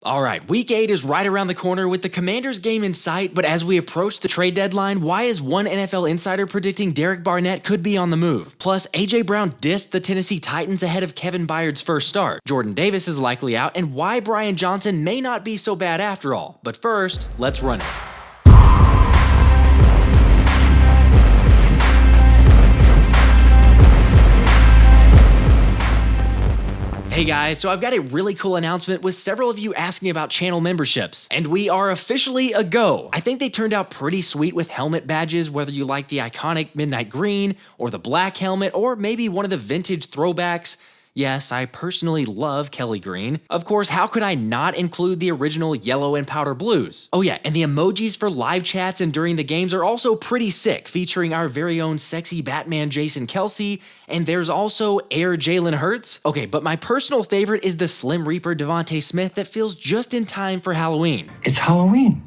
Alright, week 8 is right around the corner with the Commanders game in sight, but as we approach the trade deadline, why is one NFL insider predicting Derek Barnett could be on the move? Plus, A.J. Brown dissed the Tennessee Titans ahead of Kevin Byard's first start. Jordan Davis is likely out, and why Brian Johnson may not be so bad after all. But first, let's run it. Hey guys, so I've got a really cool announcement with several of you asking about channel memberships, and we are officially a go. I think they turned out pretty sweet with helmet badges, whether you like the iconic midnight green, or the black helmet, or maybe one of the vintage throwbacks. Yes, I personally love Kelly Green. Of course, how could I not include the original yellow and powder blues? Oh yeah, and the emojis for live chats and during the games are also pretty sick, featuring our very own sexy Batman Jason Kelce, and there's also Air Jalen Hurts. Okay, but my personal favorite is the Slim Reaper Devontae Smith that feels just in time for Halloween. It's Halloween.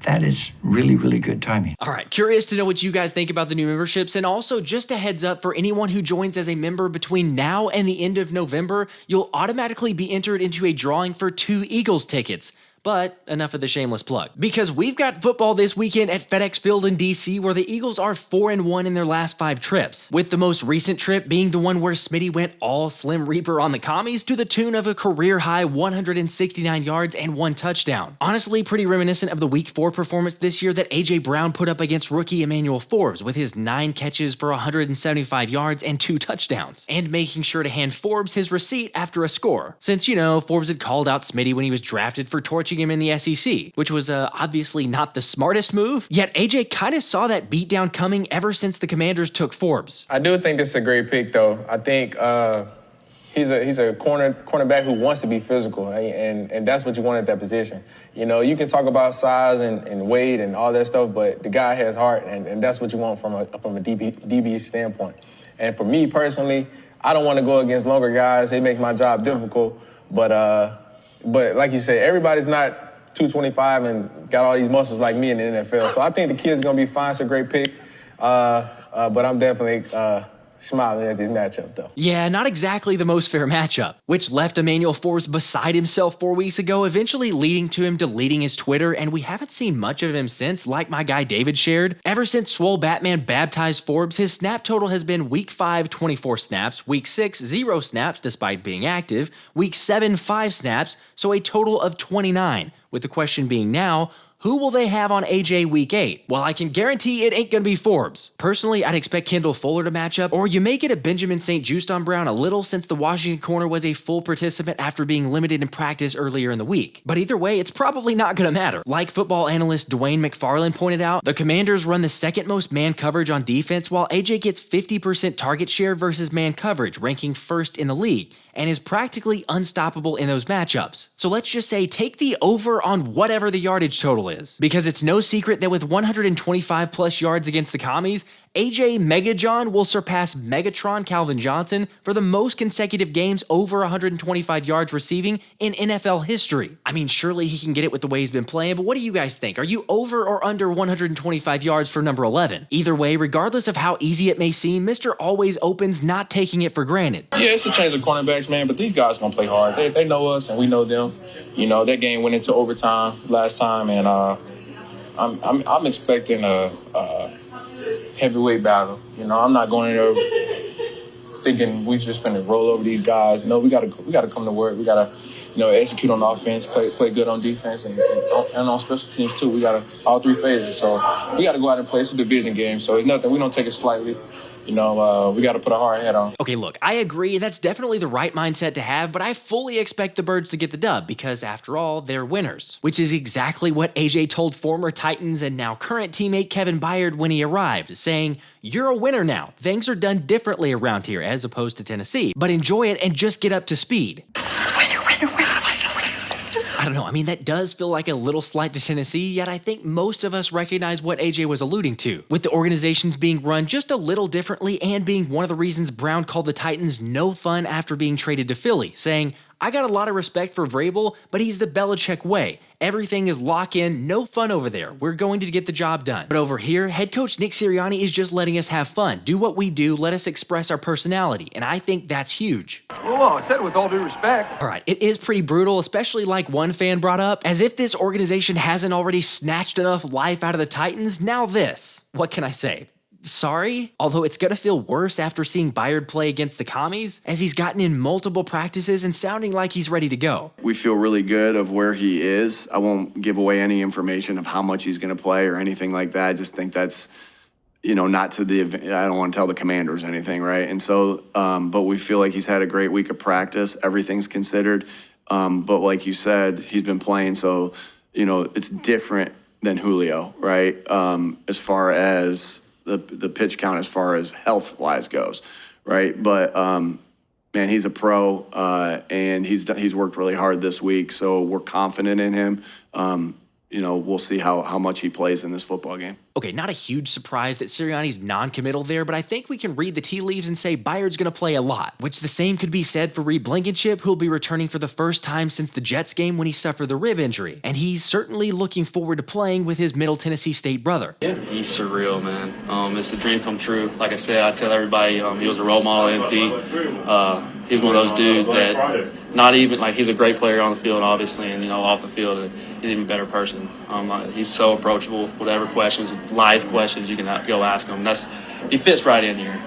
That is really, really good timing. All right, curious to know what you guys think about the new memberships, and also just a heads up for anyone who joins as a member between now and the end of November, you'll automatically be entered into a drawing for 2 Eagles tickets. But enough of the shameless plug. Because we've got football this weekend at FedEx Field in DC where the Eagles are 4-1 in their last 5 trips. With the most recent trip being the one where Smitty went all Slim Reaper on the commies to the tune of a career-high 169 yards and 1 touchdown. Honestly, pretty reminiscent of the Week 4 performance this year that A.J. Brown put up against rookie Emmanuel Forbes with his 9 catches for 175 yards and 2 touchdowns. And making sure to hand Forbes his receipt after a score. Since, you know, Forbes had called out Smitty when he was drafted for torching him in the SEC, which was obviously not the smartest move, yet AJ kind of saw that beatdown coming ever since the Commanders took Forbes. I do think this is a great pick, though. I think he's a cornerback who wants to be physical, and that's what you want at that position. You know, you can talk about size and weight and all that stuff, but the guy has heart, and that's what you want from a DB standpoint. And for me personally, I don't want to go against longer guys. They make my job difficult, but like you said, everybody's not 225 and got all these muscles like me in the NFL. So I think the kid's going to be fine. It's a great pick. But I'm definitely smiling at this matchup, though. Yeah, not exactly the most fair matchup, which left Emmanuel Forbes beside himself 4 weeks ago, eventually leading to him deleting his Twitter, and we haven't seen much of him since, like my guy David shared. Ever since Swole Batman baptized Forbes, his snap total has been Week 5, 24 snaps, Week 6, 0 snaps despite being active, Week 7, 5 snaps, so a total of 29, with the question being now, who will they have on AJ Week 8? Well, I can guarantee it ain't gonna be Forbes. Personally, I'd expect Kendall Fuller to match up, or you may get a Benjamin St. Juste on Brown a little since the Washington corner was a full participant after being limited in practice earlier in the week. But either way, it's probably not gonna matter. Like football analyst Dwayne McFarland pointed out, the Commanders run the second most man coverage on defense, while AJ gets 50% target share versus man coverage, ranking first in the league, and is practically unstoppable in those matchups. So let's just say take the over on whatever the yardage total is. Because it's no secret that with 125 plus yards against the commies, AJ Megajohn will surpass Megatron Calvin Johnson for the most consecutive games over 125 yards receiving in NFL history. I mean, surely he can get it with the way he's been playing, but what do you guys think? Are you over or under 125 yards for number 11? Either way, regardless of how easy it may seem, Mr. Always Open's not taking it for granted. Yeah, it's a change of cornerbacks, man, but these guys gonna play hard. They know us and we know them. You know, that game went into overtime last time, and I'm expecting a heavyweight battle. You know, I'm not going in there thinking we just gonna roll over these guys. No, we gotta come to work. We gotta, you know, execute on offense, play good on defense, and on special teams too. We gotta all 3 phases. So we gotta go out and play. It's a division game, so it's nothing. We don't take it slightly. You know, we got to put a hard head on. Okay, look, I agree. That's definitely the right mindset to have, but I fully expect the Birds to get the dub because, after all, they're winners. Which is exactly what AJ told former Titans and now current teammate Kevin Byard when he arrived, saying, "You're a winner now. Things are done differently around here as opposed to Tennessee, but enjoy it and just get up to speed." I don't know, I mean, that does feel like a little slight to Tennessee, yet I think most of us recognize what AJ was alluding to, with the organizations being run just a little differently and being one of the reasons Brown called the Titans no fun after being traded to Philly, saying, I got a lot of respect for Vrabel, but he's the Belichick way. Everything is lock in, no fun over there. We're going to get the job done. But over here, head coach Nick Sirianni is just letting us have fun. Do what we do, let us express our personality, and I think that's huge. Well, I said it with all due respect. All right, it is pretty brutal, especially like one fan brought up, as if this organization hasn't already snatched enough life out of the Titans, now this. What can I say? Sorry? Although it's gonna feel worse after seeing Byard play against the Commies, as he's gotten in multiple practices and sounding like he's ready to go. We feel really good of where he is. I won't give away any information of how much he's gonna play or anything like that. I just think that's, not to the, I don't want to tell the Commanders anything, right? And so, but we feel like he's had a great week of practice. Everything's considered. But like you said, he's been playing, so, it's different than Julio, right? As far as the pitch count, as far as health-wise goes, right? But, man, he's a pro, and he's worked really hard this week, so we're confident in him. We'll see how much he plays in this football game. Okay, not a huge surprise that Sirianni's non-committal there, but I think we can read the tea leaves and say Byard's going to play a lot, which the same could be said for Reed Blankenship, who'll be returning for the first time since the Jets game when he suffered the rib injury, and he's certainly looking forward to playing with his Middle Tennessee State brother. He's surreal, man. It's a dream come true. Like I said, I tell everybody he was a role model at NC. He's one of those dudes that not even, he's a great player on the field, obviously, and, off the field, he's an even better person. He's so approachable. Whatever questions, live questions, you can go ask him. He fits right in here,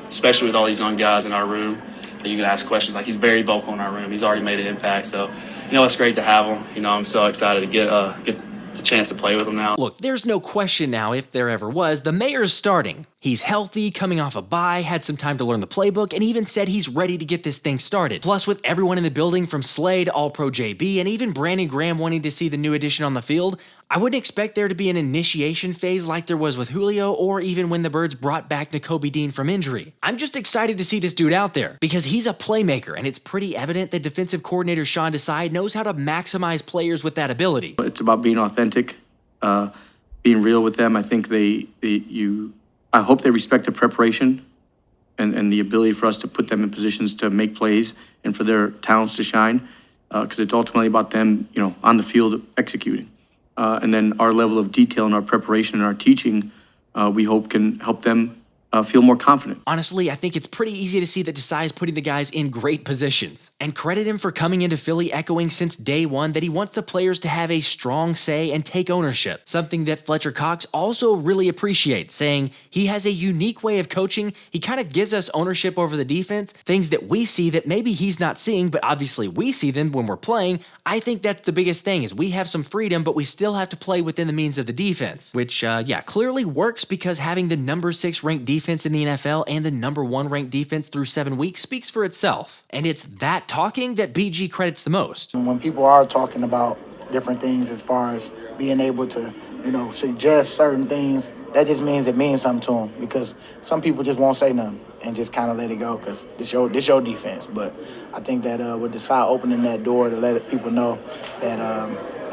especially with all these young guys in our room that you can ask questions. He's very vocal in our room. He's already made an impact, so, it's great to have him. I'm so excited to get the chance to play with him now. Look, there's no question now, if there ever was, the mayor's starting. He's healthy, coming off a bye, had some time to learn the playbook, and even said he's ready to get this thing started. Plus, with everyone in the building from Slade, All-Pro JB, and even Brandon Graham wanting to see the new addition on the field, I wouldn't expect there to be an initiation phase like there was with Julio, or even when the Birds brought back Nakobe Dean from injury. I'm just excited to see this dude out there, because he's a playmaker, and it's pretty evident that defensive coordinator Sean Desai knows how to maximize players with that ability. It's about being authentic, being real with them. I think I hope they respect the preparation and the ability for us to put them in positions to make plays and for their talents to shine, because it's ultimately about them, on the field executing. And then our level of detail in our preparation and our teaching, we hope can help them feel more confident. Honestly, I think it's pretty easy to see that Desai is putting the guys in great positions. And credit him for coming into Philly echoing since day one that he wants the players to have a strong say and take ownership, something that Fletcher Cox also really appreciates, saying he has a unique way of coaching. He kind of gives us ownership over the defense, things that we see that maybe he's not seeing, but obviously we see them when we're playing. I think that's the biggest thing, is we have some freedom, but we still have to play within the means of the defense, which, clearly works, because having the number 6 ranked defense in the NFL and the number 1 ranked defense through 7 weeks speaks for itself. And it's that talking that BG credits the most. When people are talking about different things as far as being able to, suggest certain things, that just means it means something to them, because some people just won't say nothing and just kind of let it go because this your defense. But I think that with Desai opening that door to let people know that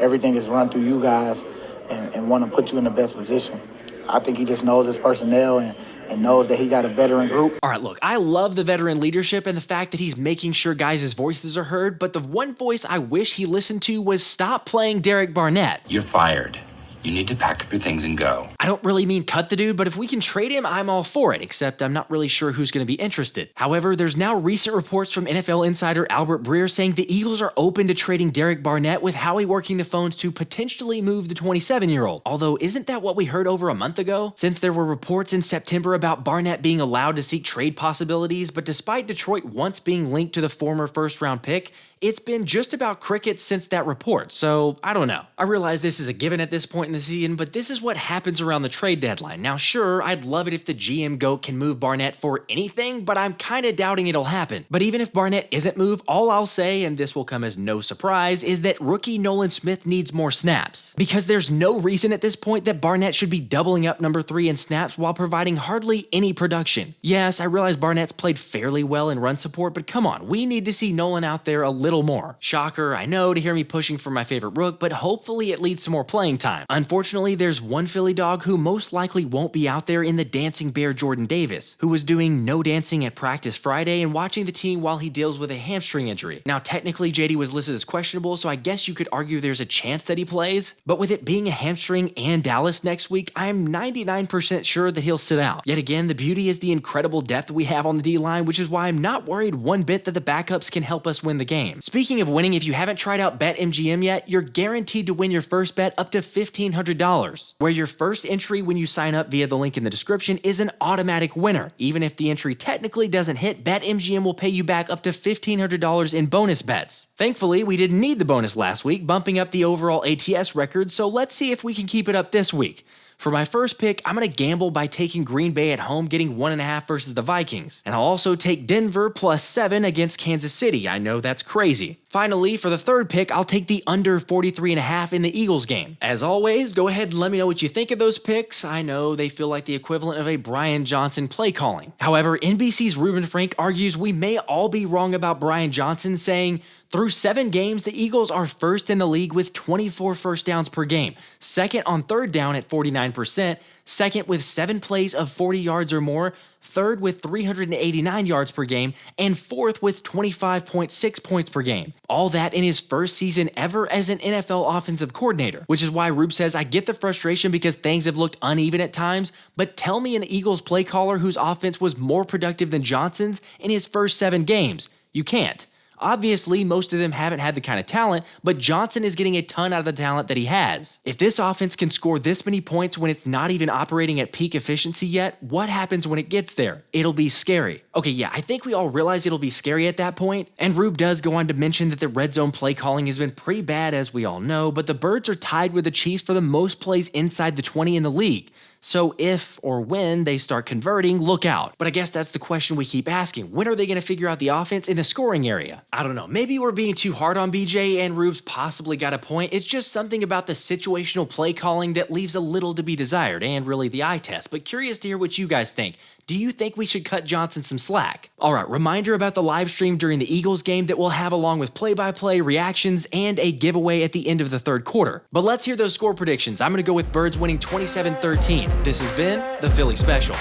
everything is run through you guys and want to put you in the best position, I think he just knows his personnel and knows that he got a veteran group. All right, look, I love the veteran leadership and the fact that he's making sure guys' voices are heard, but the one voice I wish he listened to was stop playing Derek Barnett. You're fired. You need to pack up your things and go. I don't really mean cut the dude, but if we can trade him, I'm all for it, except I'm not really sure who's going to be interested. However, there's now recent reports from NFL insider Albert Breer saying the Eagles are open to trading Derek Barnett, with Howie working the phones to potentially move the 27-year-old. Although, isn't that what we heard over a month ago? Since there were reports in September about Barnett being allowed to seek trade possibilities, but despite Detroit once being linked to the former first-round pick, it's been just about crickets since that report, so I don't know. I realize this is a given at this point in the season, but this is what happens around the trade deadline. Now sure, I'd love it if the GM GOAT can move Barnett for anything, but I'm kinda doubting it'll happen. But even if Barnett isn't moved, all I'll say, and this will come as no surprise, is that rookie Nolan Smith needs more snaps. Because there's no reason at this point that Barnett should be doubling up number 3 in snaps while providing hardly any production. Yes, I realize Barnett's played fairly well in run support, but come on, we need to see Nolan out there a little little more. Shocker, I know, to hear me pushing for my favorite rook, but hopefully it leads to more playing time. Unfortunately, there's one Philly dog who most likely won't be out there in the dancing bear Jordan Davis, who was doing no dancing at practice Friday and watching the team while he deals with a hamstring injury. Now, technically, JD was listed as questionable, so I guess you could argue there's a chance that he plays, but with it being a hamstring and Dallas next week, I'm 99% sure that he'll sit out. Yet again, the beauty is the incredible depth we have on the D-line, which is why I'm not worried one bit that the backups can help us win the game. Speaking of winning, if you haven't tried out BetMGM yet, you're guaranteed to win your first bet up to $1,500, where your first entry when you sign up via the link in the description is an automatic winner. Even if the entry technically doesn't hit, BetMGM will pay you back up to $1,500 in bonus bets. Thankfully, we didn't need the bonus last week, bumping up the overall ATS record, so let's see if we can keep it up this week. For my first pick, I'm going to gamble by taking Green Bay at home, getting 1.5 versus the Vikings. And I'll also take Denver +7 against Kansas City. I know that's crazy. Finally, for the third pick, I'll take the under 43.5 in the Eagles game. As always, go ahead and let me know what you think of those picks. I know they feel like the equivalent of a Brian Johnson play calling. However, NBC's Reuben Frank argues we may all be wrong about Brian Johnson, saying, through 7 games, the Eagles are first in the league with 24 first downs per game, second on third down at 49%, second with 7 plays of 40 yards or more, third with 389 yards per game, and fourth with 25.6 points per game. All that in his first season ever as an NFL offensive coordinator, which is why Rube says, I get the frustration because things have looked uneven at times, but tell me an Eagles play caller whose offense was more productive than Johnson's in his first 7 games. You can't. Obviously, most of them haven't had the kind of talent, but Johnson is getting a ton out of the talent that he has. If this offense can score this many points when it's not even operating at peak efficiency yet, what happens when it gets there? It'll be scary. Okay, yeah, I think we all realize it'll be scary at that point, and Rube does go on to mention that the red zone play calling has been pretty bad, as we all know, but the Birds are tied with the Chiefs for the most plays inside the 20 in the league. So if or when they start converting, look out. But I guess that's the question we keep asking. When are they going to figure out the offense in the scoring area? I don't know. Maybe we're being too hard on BJ and Rube's possibly got a point. It's just something about the situational play calling that leaves a little to be desired and really the eye test. But curious to hear what you guys think. Do you think we should cut Johnson some slack? All right, reminder about the live stream during the Eagles game that we'll have along with play-by-play, reactions, and a giveaway at the end of the third quarter. But let's hear those score predictions. I'm going to go with Birds winning 27-13. This has been the Philly Special.